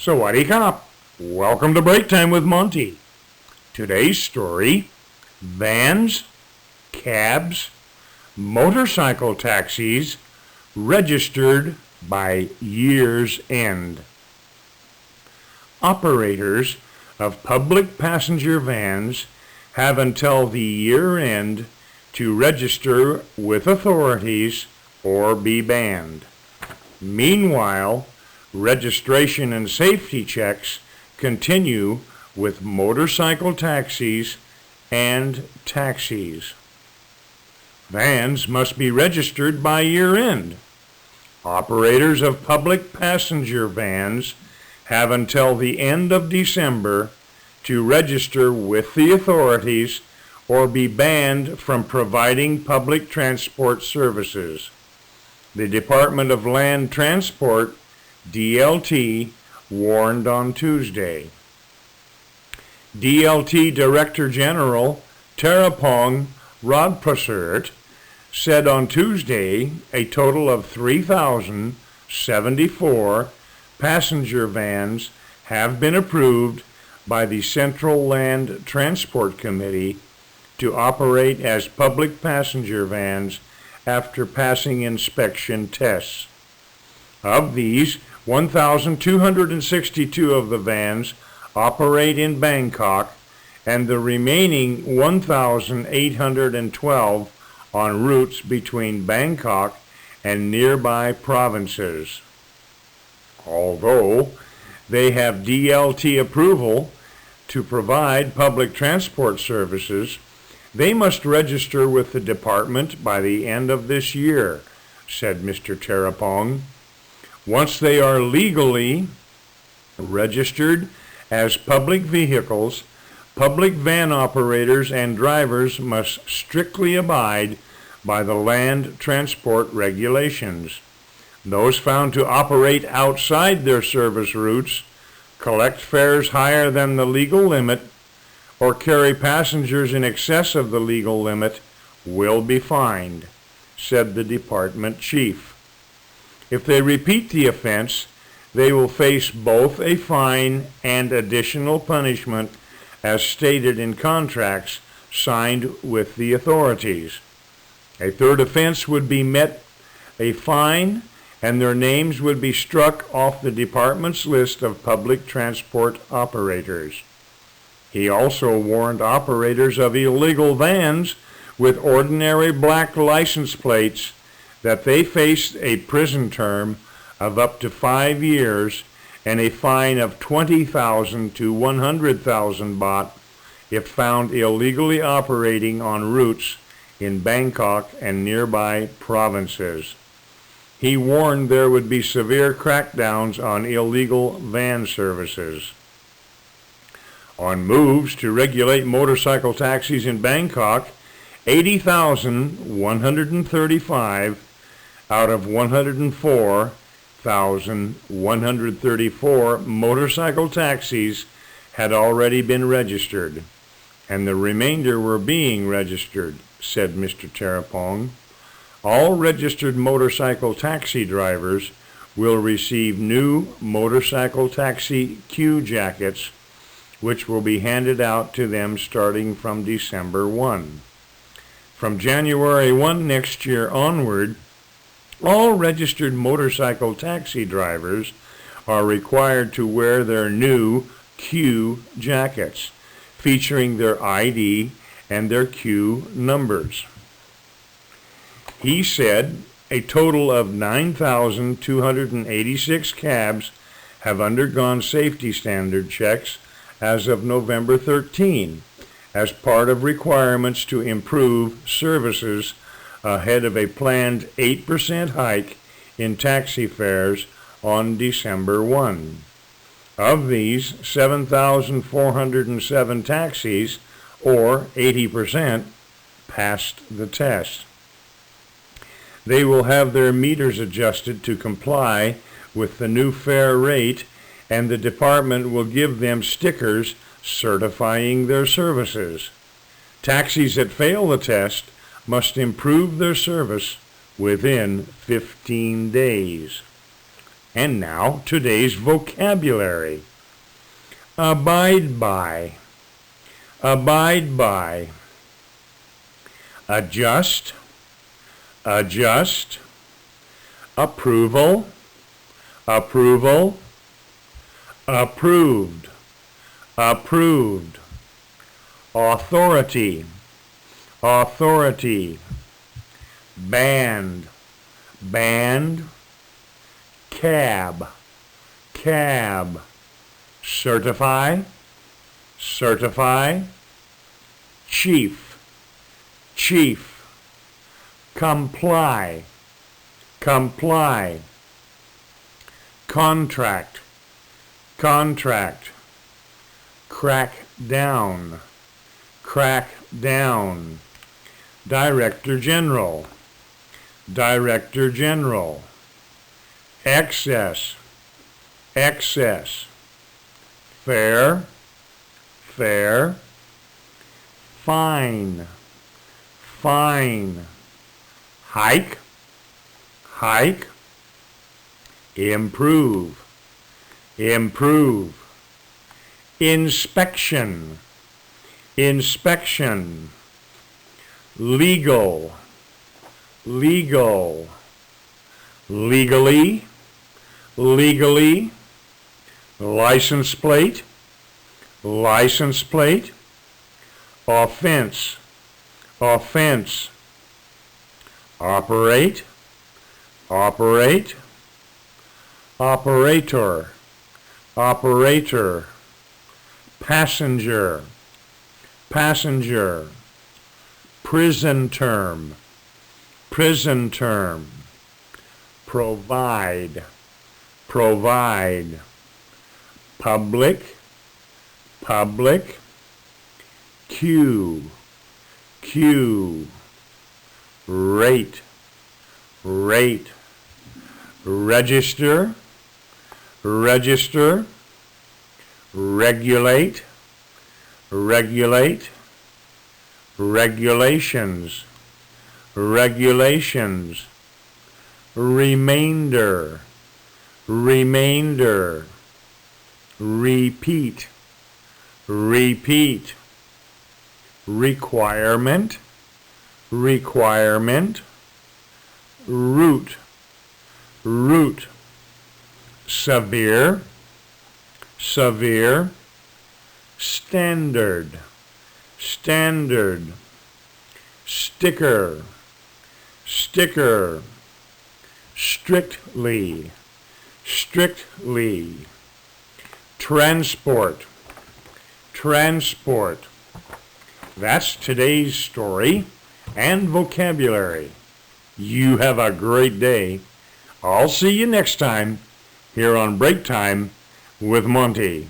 Sawadee Kop! Welcome to Break Time with Monte. Today's story, vans, cabs, motorcycle taxis registered by year's end. Operators of public passenger vans have until the year end to register with authorities or be banned. Meanwhile, registration and safety checks continue with motorcycle taxis and taxis. Vans must be registered by year end. Operators of public passenger vans have until the end of December to register with the authorities or be banned from providing public transport services. The Department of Land Transport, DLT, warned on Tuesday. DLT Director General Terapong Rodprasert said on Tuesday a total of 3,074 passenger vans have been approved by the Central Land Transport Committee to operate as public passenger vans after passing inspection tests. Of these, 1,262 of the vans operate in Bangkok, and the remaining 1,812 on routes between Bangkok and nearby provinces. Although they have DLT approval to provide public transport services, they must register with the department by the end of this year, said Mr. Terapong. Once they are legally registered as public vehicles, public van operators and drivers must strictly abide by the land transport regulations. Those found to operate outside their service routes, collect fares higher than the legal limit, or carry passengers in excess of the legal limit will be fined, said the department chief. If they repeat the offense, they will face both a fine and additional punishment as stated in contracts signed with the authorities. A third offense would be met a fine, and their names would be struck off the department's list of public transport operators. He also warned operators of illegal vans with ordinary black license plates that they faced a prison term of up to 5 years and a fine of 20,000 to 100,000 baht if found illegally operating on routes in Bangkok and nearby provinces. He warned there would be severe crackdowns on illegal van services. On moves to regulate motorcycle taxis in Bangkok, 80,135 out of 104,134 motorcycle taxis had already been registered, and the remainder were being registered, said Mr. Terapong. All registered motorcycle taxi drivers will receive new motorcycle taxi Q jackets, which will be handed out to them starting from December 1. From January 1 next year onward, all registered motorcycle taxi drivers are required to wear their new Q jackets, featuring their ID and their Q numbers. He said a total of 9,286 cabs have undergone safety standard checks as of November 13, as part of requirements to improve services ahead of a planned 8% hike in taxi fares on December 1. Of these, 7,407 taxis, or 80%, passed the test. They will have their meters adjusted to comply with the new fare rate, and the department will give them stickers certifying their services. Taxis that fail the test must improve their service within 15 days. And now today's vocabulary. Abide by. Abide by. Adjust. Adjust. Approval. Approval. Approved. Approved. Authority. Authority. Band. Band. Cab. Cab. Certify. Certify. Chief. Chief. Comply. Comply. Contract. Contract. Crack down. Crack down. Director General. Director General. Excess. Excess. Fair. Fair. Fine. Fine. Hike. Hike. Improve. Improve. Inspection. Inspection. Legal. Legal. Legally. Legally. License plate. License plate. Offense. Offense. Operate. Operate. Operator. Operator. Passenger. Passenger. Prison term. Prison term. Provide. Provide. Public. Public. Queue. Queue. Rate. Rate. Register. Register. Regulate. Regulate. Regulations. Regulations. Remainder. Remainder. Repeat. Repeat. Requirement. Requirement. Route. Route. Severe. Severe. Standard. Standard. Sticker. Sticker. Strictly. Strictly. Transport. Transport. That's today's story and vocabulary. You have a great day. I'll see you next time here on Break Time with Monte.